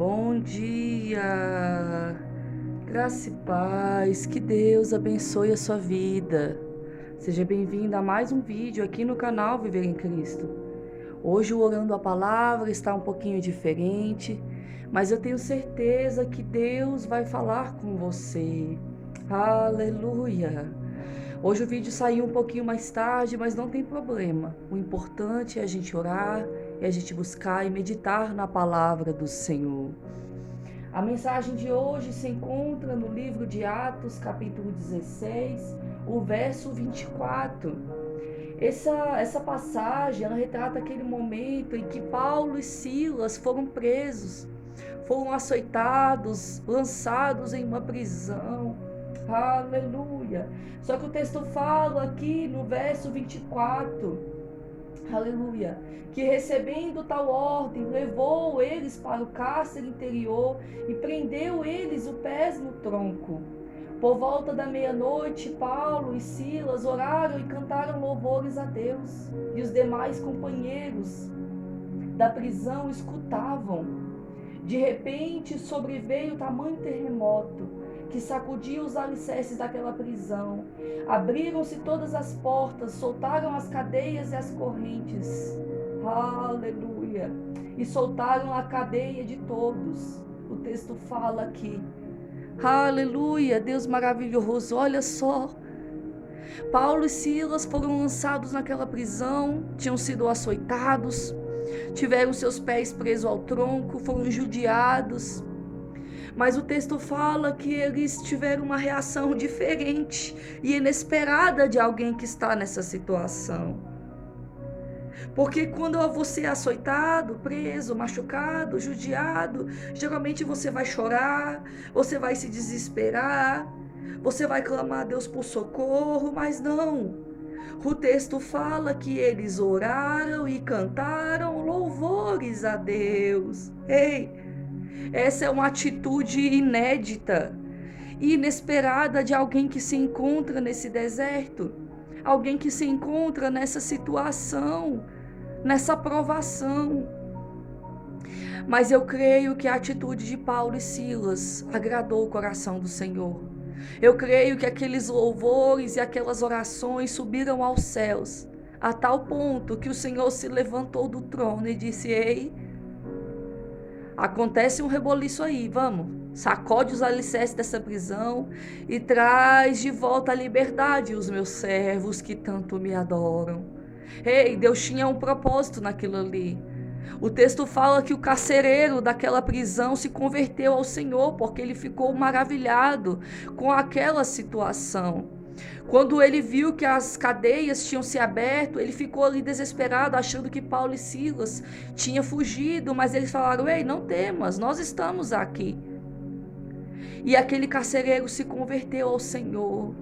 Bom dia, graça e paz, que Deus abençoe a sua vida. Seja bem-vindo a mais um vídeo aqui no canal Viver em Cristo. Hoje o Orando a Palavra está um pouquinho diferente, mas eu tenho certeza que Deus vai falar com você. Aleluia! Hoje o vídeo saiu um pouquinho mais tarde, mas não tem problema. O importante é a gente orar, é a gente buscar e meditar na palavra do Senhor. A mensagem de hoje se encontra no livro de Atos, capítulo 16, o verso 24. Essa passagem, ela retrata aquele momento em que Paulo e Silas foram presos, foram açoitados, lançados em uma prisão. Aleluia! Só que o texto fala aqui no verso 24, aleluia, que recebendo tal ordem, levou eles para o cárcere interior e prendeu eles os pés no tronco. Por volta da meia-noite, Paulo e Silas oraram e cantaram louvores a Deus, e os demais companheiros da prisão escutavam. De repente sobreveio tamanho terremoto que sacudiu os alicerces daquela prisão. Abriram-se todas as portas, soltaram as cadeias e as correntes. Aleluia! E soltaram a cadeia de todos. O texto fala aqui. Aleluia! Deus maravilhoso, olha só. Paulo e Silas foram lançados naquela prisão, tinham sido açoitados, tiveram seus pés presos ao tronco, foram judiados. Mas o texto fala que eles tiveram uma reação diferente e inesperada de alguém que está nessa situação. Porque quando você é açoitado, preso, machucado, judiado, geralmente você vai chorar, você vai se desesperar, você vai clamar a Deus por socorro, mas não. O texto fala que eles oraram e cantaram louvores a Deus. Ei! Essa é uma atitude inédita e inesperada de alguém que se encontra nesse deserto, alguém que se encontra nessa situação, nessa provação. Mas eu creio que a atitude de Paulo e Silas agradou o coração do Senhor. Eu creio que aqueles louvores e aquelas orações subiram aos céus, a tal ponto que o Senhor se levantou do trono e disse: ei, acontece um reboliço aí, vamos, sacode os alicerces dessa prisão e traz de volta a liberdade os meus servos que tanto me adoram. Ei, Deus tinha um propósito naquilo ali. O texto fala que o carcereiro daquela prisão se converteu ao Senhor porque ele ficou maravilhado com aquela situação. Quando ele viu que as cadeias tinham se aberto, ele ficou ali desesperado, achando que Paulo e Silas tinham fugido, mas eles falaram: ei, não temas, nós estamos aqui. E aquele carcereiro se converteu ao Senhor.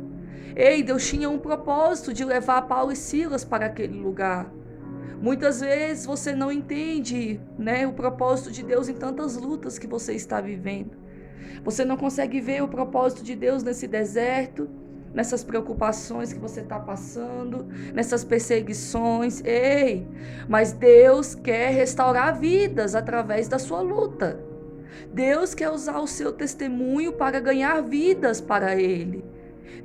Ei, Deus tinha um propósito de levar Paulo e Silas para aquele lugar. Muitas vezes você não entende, o propósito de Deus em tantas lutas que você está vivendo. Você não consegue ver o propósito de Deus nesse deserto, nessas preocupações que você está passando, nessas perseguições. Ei, mas Deus quer restaurar vidas através da sua luta. Deus quer usar o seu testemunho para ganhar vidas para Ele.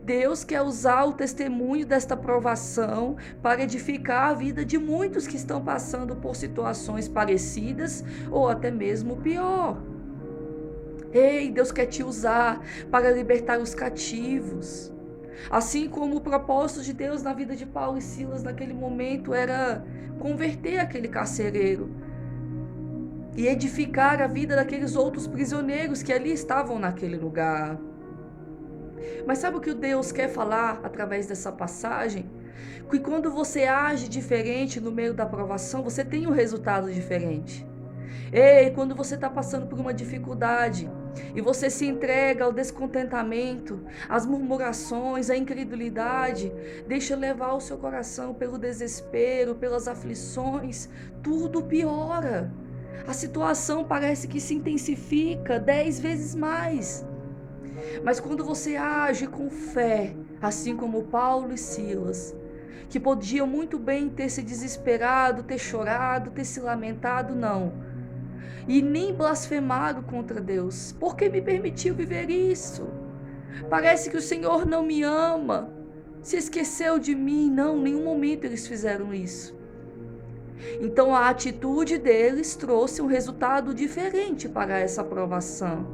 Deus quer usar o testemunho desta provação para edificar a vida de muitos que estão passando por situações parecidas ou até mesmo pior. Ei, Deus quer te usar para libertar os cativos. Assim como o propósito de Deus na vida de Paulo e Silas naquele momento era converter aquele carcereiro e edificar a vida daqueles outros prisioneiros que ali estavam naquele lugar. Mas sabe o que Deus quer falar através dessa passagem? Que quando você age diferente no meio da provação, você tem um resultado diferente. Ei, quando você está passando por uma dificuldade e você se entrega ao descontentamento, às murmurações, à incredulidade, deixa levar o seu coração pelo desespero, pelas aflições, tudo piora. A situação parece que se intensifica 10 vezes mais. Mas quando você age com fé, assim como Paulo e Silas, que podiam muito bem ter se desesperado, ter chorado, ter se lamentado, não. e nem blasfemaram contra Deus. Por que me permitiu viver isso? Parece que o Senhor não me ama, se esqueceu de mim. Não, em nenhum momento eles fizeram isso. Então a atitude deles trouxe um resultado diferente para essa provação.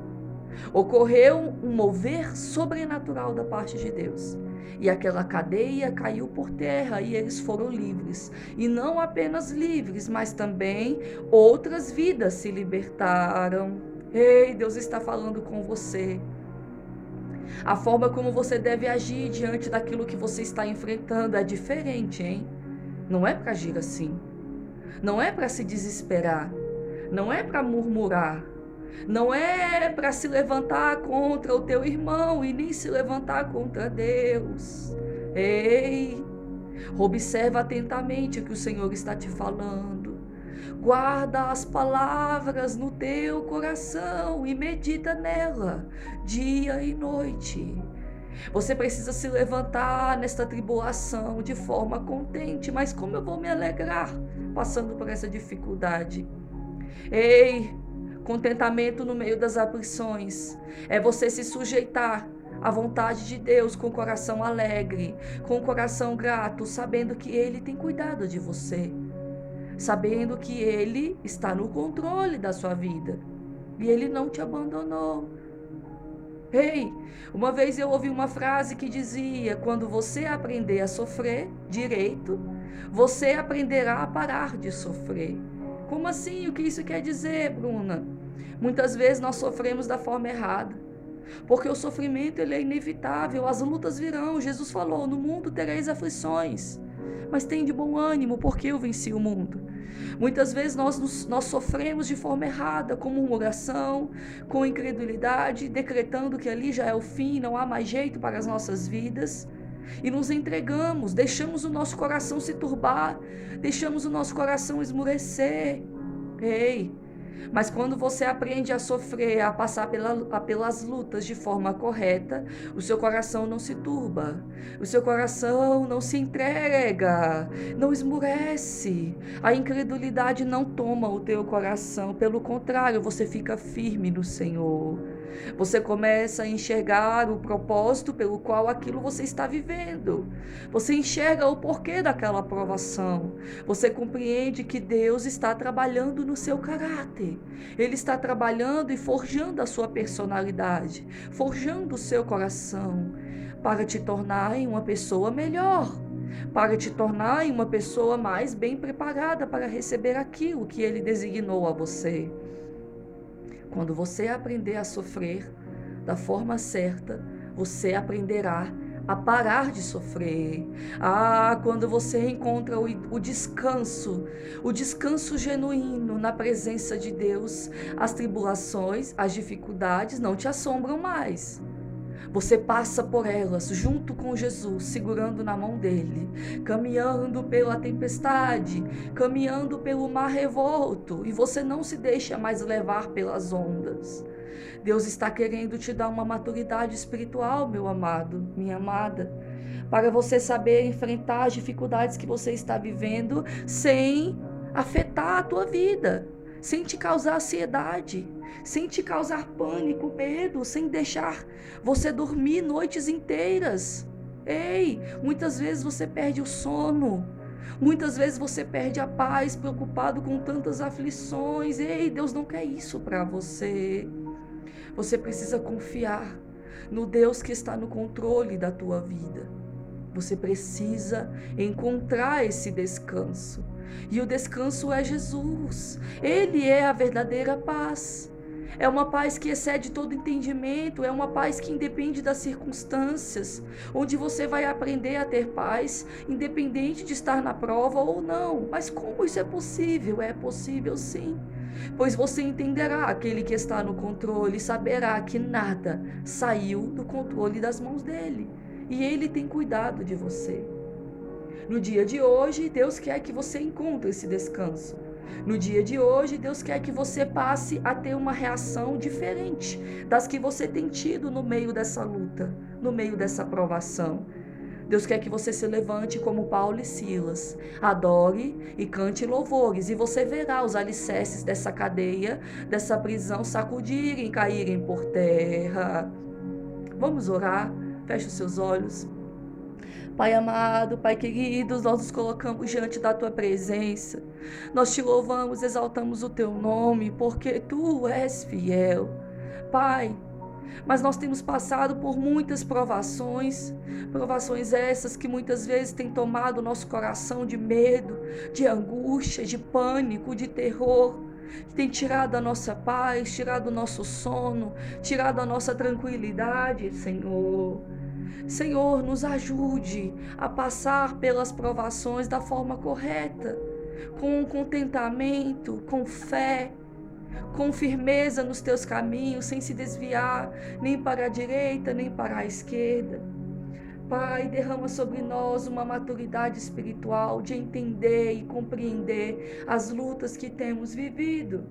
Ocorreu um mover sobrenatural da parte de Deus. E aquela cadeia caiu por terra e eles foram livres. E não apenas livres, mas também outras vidas se libertaram. Ei, Deus está falando com você. A forma como você deve agir diante daquilo que você está enfrentando é diferente, hein? Não é para agir assim. Não é para se desesperar. Não é para murmurar. Não é para se levantar contra o teu irmão e nem se levantar contra Deus. Ei, observa atentamente o que o Senhor está te falando. Guarda as palavras no teu coração e medita nela dia e noite. Você precisa se levantar nesta tribulação de forma contente. Mas como eu vou me alegrar passando por essa dificuldade? Ei, contentamento no meio das aflições é você se sujeitar à vontade de Deus com o coração alegre, com o coração grato, sabendo que Ele tem cuidado de você, sabendo que Ele está no controle da sua vida e Ele não te abandonou. Ei, uma vez eu ouvi uma frase que dizia: quando você aprender a sofrer direito, você aprenderá a parar de sofrer. Como assim? O que isso quer dizer, Bruna? Muitas vezes nós sofremos da forma errada, porque o sofrimento ele é inevitável, as lutas virão. Jesus falou: no mundo tereis aflições, mas tem de bom ânimo, porque eu venci o mundo. Muitas vezes nós sofremos de forma errada, com murmuração, com incredulidade, decretando que ali já é o fim, não há mais jeito para as nossas vidas. E nos entregamos, deixamos o nosso coração se turbar, deixamos o nosso coração esmurecer. Ei, mas quando você aprende a sofrer, a passar pelas lutas de forma correta, o seu coração não se turba, o seu coração não se entrega, não esmurece. A incredulidade não toma o teu coração, pelo contrário, você fica firme no Senhor. Você começa a enxergar o propósito pelo qual aquilo você está vivendo. Você enxerga o porquê daquela provação. Você compreende que Deus está trabalhando no seu caráter. Ele está trabalhando e forjando a sua personalidade, forjando o seu coração, para te tornar em uma pessoa melhor, para te tornar em uma pessoa mais bem preparada para receber aquilo que Ele designou a você. Quando você aprender a sofrer da forma certa, você aprenderá a parar de sofrer. Quando você encontra o descanso genuíno na presença de Deus, as tribulações, as dificuldades não te assombram mais. Você passa por elas junto com Jesus, segurando na mão dele, caminhando pela tempestade, caminhando pelo mar revolto, e você não se deixa mais levar pelas ondas. Deus está querendo te dar uma maturidade espiritual, meu amado, minha amada, para você saber enfrentar as dificuldades que você está vivendo sem afetar a tua vida, sem te causar ansiedade, sem te causar pânico, medo, sem deixar você dormir noites inteiras. Ei, muitas vezes você perde o sono, muitas vezes você perde a paz, preocupado com tantas aflições. Ei, Deus não quer isso para você. Você precisa confiar no Deus que está no controle da tua vida. Você precisa encontrar esse descanso. E o descanso é Jesus. Ele é a verdadeira paz. É uma paz que excede todo entendimento, é uma paz que independe das circunstâncias, onde você vai aprender a ter paz, independente de estar na prova ou não. Mas como isso é possível? É possível sim, pois você entenderá aquele que está no controle e saberá que nada saiu do controle das mãos dele, e ele tem cuidado de você. No dia de hoje, Deus quer que você encontre esse descanso. No dia de hoje, Deus quer que você passe a ter uma reação diferente das que você tem tido no meio dessa luta, no meio dessa provação. Deus quer que você se levante como Paulo e Silas, adore e cante louvores, e você verá os alicerces dessa cadeia, dessa prisão sacudirem, caírem por terra. Vamos orar? Feche os seus olhos. Pai amado, Pai querido, nós nos colocamos diante da Tua presença. Nós te louvamos, exaltamos o Teu nome, porque Tu és fiel. Pai, mas nós temos passado por muitas provações, provações essas que muitas vezes têm tomado o nosso coração de medo, de angústia, de pânico, de terror, que tem tirado a nossa paz, tirado o nosso sono, tirado a nossa tranquilidade, Senhor. Senhor, nos ajude a passar pelas provações da forma correta, com contentamento, com fé, com firmeza nos teus caminhos, sem se desviar nem para a direita, nem para a esquerda. Pai, derrama sobre nós uma maturidade espiritual de entender e compreender as lutas que temos vivido.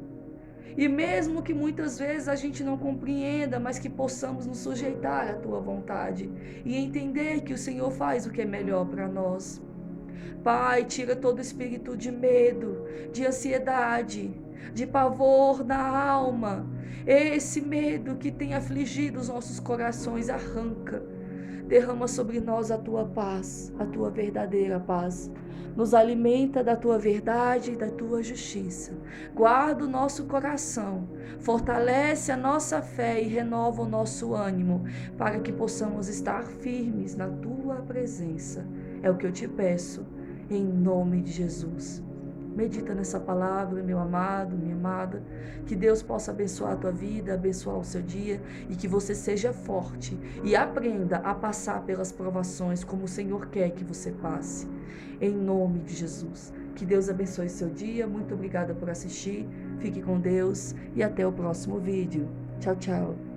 E mesmo que muitas vezes a gente não compreenda, mas que possamos nos sujeitar à tua vontade e entender que o Senhor faz o que é melhor para nós. Pai, tira todo espírito de medo, de ansiedade, de pavor na alma. Esse medo que tem afligido os nossos corações, arranca. Derrama sobre nós a tua paz, a tua verdadeira paz. Nos alimenta da tua verdade e da tua justiça. Guarda o nosso coração, fortalece a nossa fé e renova o nosso ânimo, para que possamos estar firmes na tua presença. É o que eu te peço, em nome de Jesus. Medita nessa palavra, meu amado, minha amada, que Deus possa abençoar a tua vida, abençoar o seu dia e que você seja forte e aprenda a passar pelas provações como o Senhor quer que você passe, em nome de Jesus. Que Deus abençoe o seu dia, muito obrigada por assistir, fique com Deus e até o próximo vídeo. Tchau, tchau.